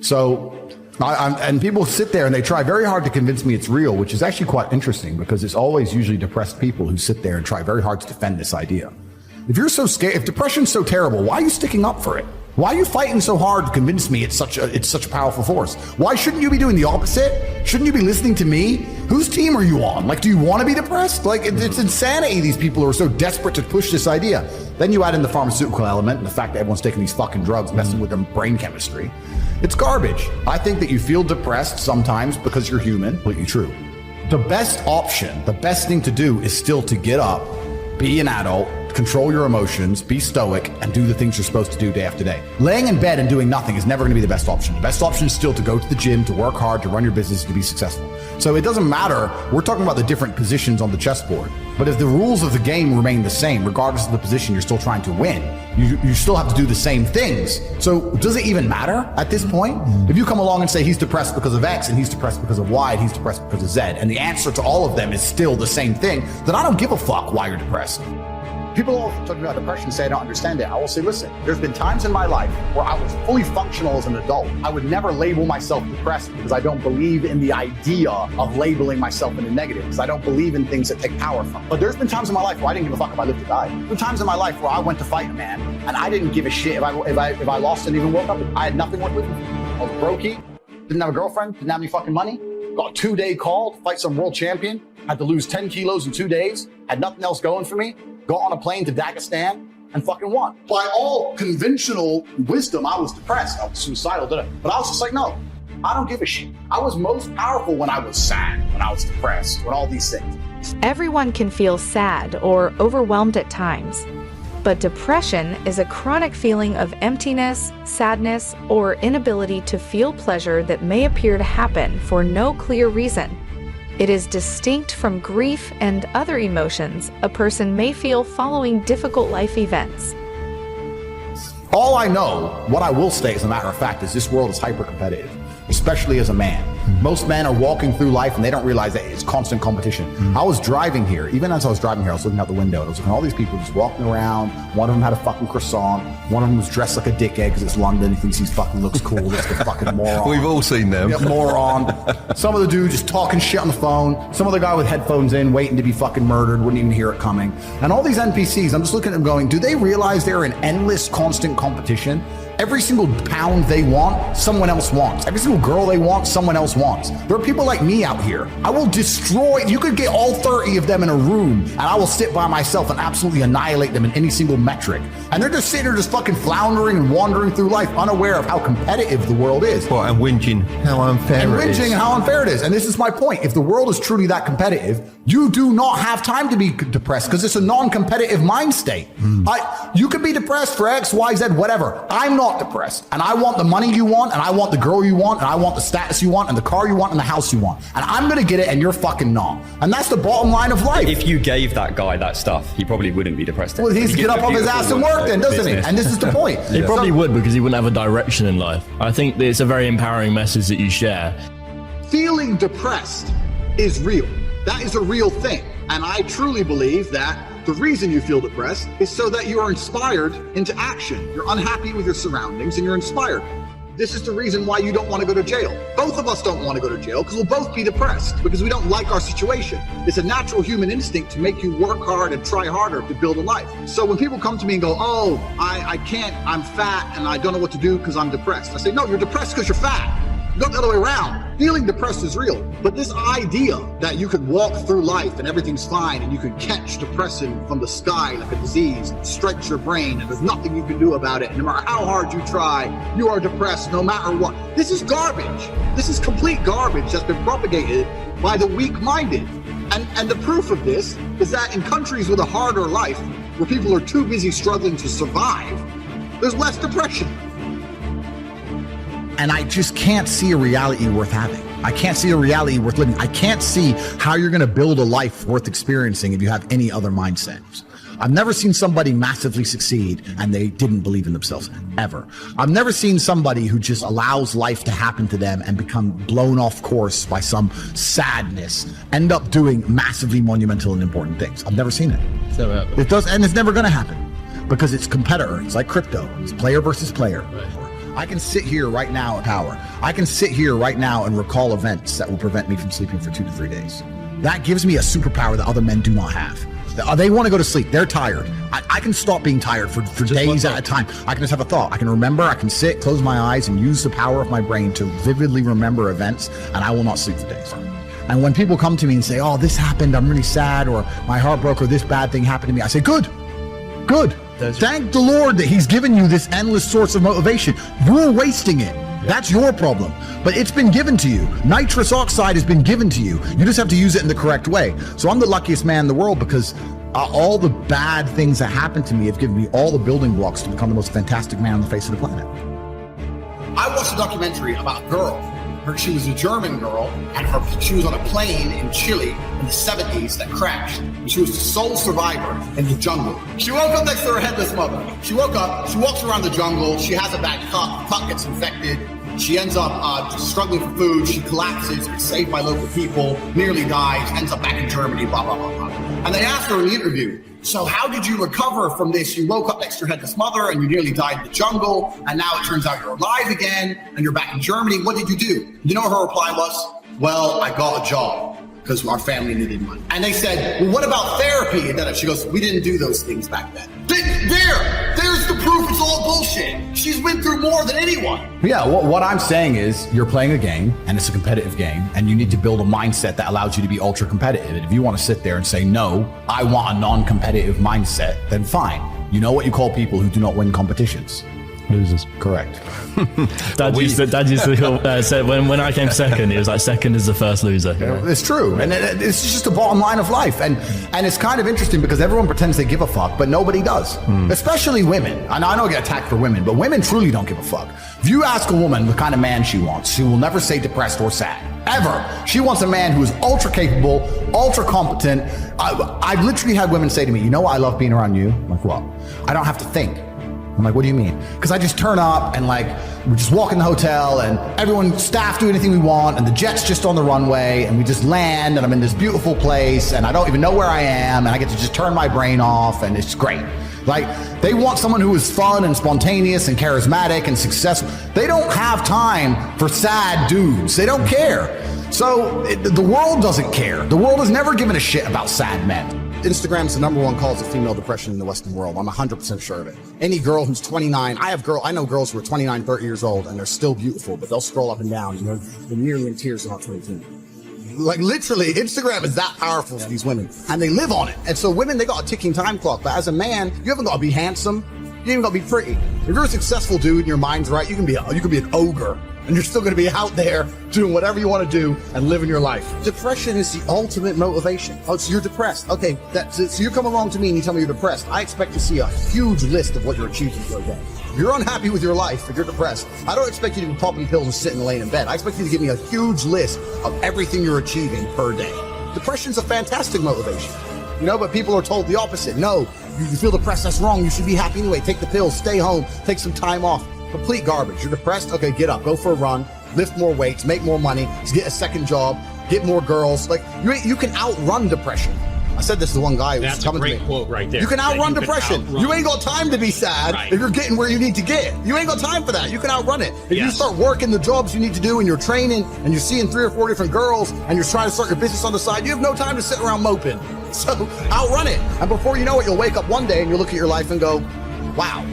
So, and people sit there and they try very hard to convince me it's real, which is actually quite interesting because it's always usually depressed people who sit there and try very hard to defend this idea. If you're so scared, if depression's so terrible, why are you sticking up for it? Why are you fighting so hard to convince me it's such a powerful force? Why shouldn't you be doing the opposite? Shouldn't you be listening to me? Whose team are you on? Like, do you want to be depressed? Like, it's insanity, these people who are so desperate to push this idea. Then you add in the pharmaceutical element and the fact that everyone's taking these fucking drugs, messing with their brain chemistry. It's garbage. I think that you feel depressed sometimes because you're human. Completely true. The best option, the best thing to do is still to get up, be an adult, control your emotions, be stoic, and do the things you're supposed to do day after day. Laying in bed and doing nothing is never going to be the best option. The best option is still to go to the gym, to work hard, to run your business, to be successful. So it doesn't matter. We're talking about the different positions on the chessboard. But if the rules of the game remain the same, regardless of the position you're still trying to win, you still have to do the same things. So does it even matter at this point? If you come along and say he's depressed because of X, and he's depressed because of Y, and he's depressed because of Z, and the answer to all of them is still the same thing, then I don't give a fuck why you're depressed. People all talk about depression say I don't understand it. I will say, listen, there's been times in my life where I was fully functional as an adult. I would never label myself depressed because I don't believe in the idea of labeling myself in the negative, because I don't believe in things that take power from me. But there's been times in my life where I didn't give a fuck if I lived or died. There's been times in my life where I went to fight a man and I didn't give a shit if I lost and even woke up. I had nothing worth living for. I was brokey, didn't have a girlfriend, didn't have any fucking money. Got a 2-day call to fight some world champion. Had to lose 10 kilos in 2 days. Had nothing else going for me. Got on a plane to Dagestan and fucking won. By all conventional wisdom, I was depressed. I was suicidal, but I was just like, no, I don't give a shit. I was most powerful when I was sad, when I was depressed, when all these things. Everyone can feel sad or overwhelmed at times. But depression is a chronic feeling of emptiness, sadness, or inability to feel pleasure that may appear to happen for no clear reason. It is distinct from grief and other emotions a person may feel following difficult life events. All I know, what I will say as a matter of fact, is this world is hyper-competitive, especially as a man. Most men are walking through life and they don't realize that it's constant competition. I was driving here, even as I was driving here, I was looking out the window and I was looking at all these people just walking around. One of them had a fucking croissant. One of them was dressed like a dickhead because it's London. He thinks he fucking looks cool. Just a fucking moron. We've all seen them. Yeah, moron. Some of the dude just talking shit on the phone. Some other guy with headphones in, waiting to be fucking murdered, wouldn't even hear it coming. And all these NPCs, I'm just looking at them going, do they realize they're in endless, constant competition? Every single pound they want, someone else wants. Every single girl they want, someone else wants. There are people like me out here. I will destroy, you could get all 30 of them in a room and I will sit by myself and absolutely annihilate them in any single metric. And they're just sitting there just fucking floundering and wandering through life unaware of how competitive the world is. Well, and whinging how unfair it is. And how unfair it is. And this is my point. If the world is truly that competitive, you do not have time to be depressed because it's a non-competitive mind state. You could be depressed for X, Y, Z, whatever. I'm not depressed. And I want the money you want, and I want the girl you want, and I want the status you want, and the car you want, and the house you want. And I'm going to get it, and you're fucking not. And that's the bottom line of life. If you gave that guy that stuff, he probably wouldn't be depressed. Well, he needs to get up off his ass and work then, doesn't he? And this is the point. He probably would, because he wouldn't have a direction in life. I think it's a very empowering message that you share. Feeling depressed is real. That is a real thing. And I truly believe that the reason you feel depressed is so that you are inspired into action. You're unhappy with your surroundings and you're inspired. This is the reason why you don't want to go to jail. Both of us don't want to go to jail because we'll both be depressed because we don't like our situation. It's a natural human instinct to make you work hard and try harder to build a life. So when people come to me and go, oh, I can't, I'm fat and I don't know what to do because I'm depressed. I say, no, you're depressed because you're fat. Go the other way around. Feeling depressed is real. But this idea that you could walk through life and everything's fine and you can catch depression from the sky like a disease, it strikes your brain and there's nothing you can do about it. And no matter how hard you try, you are depressed no matter what. This is garbage. This is complete garbage that's been propagated by the weak-minded. And the proof of this is that in countries with a harder life, where people are too busy struggling to survive, there's less depression. And I just can't see a reality worth having. I can't see a reality worth living. I can't see how you're going to build a life worth experiencing if you have any other mindsets. I've never seen somebody massively succeed and they didn't believe in themselves, ever. I've never seen somebody who just allows life to happen to them and become blown off course by some sadness, end up doing massively monumental and important things. I've never seen it. It does, and it's never going to happen because it's competitor. It's like crypto. It's player versus player. I can sit here right now in power. I can sit here right now and recall events that will prevent me from sleeping for 2 to 3 days. That gives me a superpower that other men do not have. They want to go to sleep. They're tired. I can stop being tired for days at a time. I can just have a thought. I can remember. I can sit, close my eyes, and use the power of my brain to vividly remember events, and I will not sleep for days. And when people come to me and say, oh, this happened, I'm really sad, or my heart broke, or this bad thing happened to me, I say, good. Thank the Lord that he's given you this endless source of motivation. You're wasting it. That's your problem. But it's been given to you. Nitrous oxide has been given to you. You just have to use it in the correct way. So I'm the luckiest man in the world because all the bad things that happened to me have given me all the building blocks to become the most fantastic man on the face of the planet. I watched a documentary about a girl. She was a German girl, and she was on a plane in Chile in the 70s that crashed. And she was the sole survivor in the jungle. She woke up next to her headless mother. She woke up, she walks around the jungle, she has a bad cut, cut gets infected. She ends up struggling for food, she collapses, gets saved by local people, nearly dies, ends up back in Germany, blah, blah, blah, blah. And they asked her in the interview, so how did you recover from this? You woke up next to your headless mother and you nearly died in the jungle, and now it turns out you're alive again, and you're back in Germany. What did you do? You know what her reply was? Well, I got a job because our family needed money. And they said, well, what about therapy? And then she goes, we didn't do those things back then. There's the proof it's all bullshit. She's been through more than anyone. Yeah, what I'm saying is you're playing a game, and it's a competitive game, and you need to build a mindset that allows you to be ultra competitive. And if you want to sit there and say, no, I want a non-competitive mindset, then fine. You know what you call people who do not win competitions? Losers. Correct. Dad used to say when I came second, it was like second is the first loser. It's true, and it's just the bottom line of life. And it's kind of interesting because everyone pretends they give a fuck, but nobody does. Especially women. And I don't get attacked for women, but women truly don't give a fuck. If you ask a woman the kind of man she wants, she will never say depressed or sad. Ever. She wants a man who is ultra capable, ultra competent. I've literally had women say to me, you know why I love being around you? I'm like, what? I don't have to think. I'm like, what do you mean? Because I just turn up and we just walk in the hotel and staff do anything we want and the jet's just on the runway and we just land and I'm in this beautiful place and I don't even know where I am and I get to just turn my brain off and it's great. Like, they want someone who is fun and spontaneous and charismatic and successful. They don't have time for sad dudes. They don't care. So the world doesn't care. The world has never given a shit about sad men. Instagram's the #1 cause of female depression in the Western world. I'm 100% sure of it. Any girl who's 29, I know girls who are 29, 30 years old and they're still beautiful, but they'll scroll up and down and they're nearly in tears and not 22. Like, literally, Instagram is that powerful for these women and they live on it. And so women, they got a ticking time clock, but as a man, you haven't got to be handsome. You ain't got to be pretty. If you're a successful dude and your mind's right, you can be an ogre. And you're still going to be out there doing whatever you want to do and living your life. Depression is the ultimate motivation. Oh, so you're depressed. Okay, so you come along to me and you tell me you're depressed. I expect to see a huge list of what you're achieving for a day. If you're unhappy with your life, if you're depressed, I don't expect you to be popping pills and sitting laying in bed. I expect you to give me a huge list of everything you're achieving per day. Depression's a fantastic motivation. But people are told the opposite. No, you feel depressed, that's wrong. You should be happy anyway. Take the pills, stay home, take some time off. Complete garbage. You're depressed? Okay, get up, go for a run, lift more weights, make more money, get a second job, get more girls. Like, you can outrun depression. I said this to one guy who was coming to me. That's a great quote right there. You can outrun depression. You ain't got time to be sad if you're getting where you need to get. You ain't got time for that. You can outrun it. If you start working the jobs you need to do and you're training and you're seeing 3 or 4 different girls and you're trying to start your business on the side, you have no time to sit around moping. So outrun it. And before you know it, you'll wake up one day and you'll look at your life and go, wow,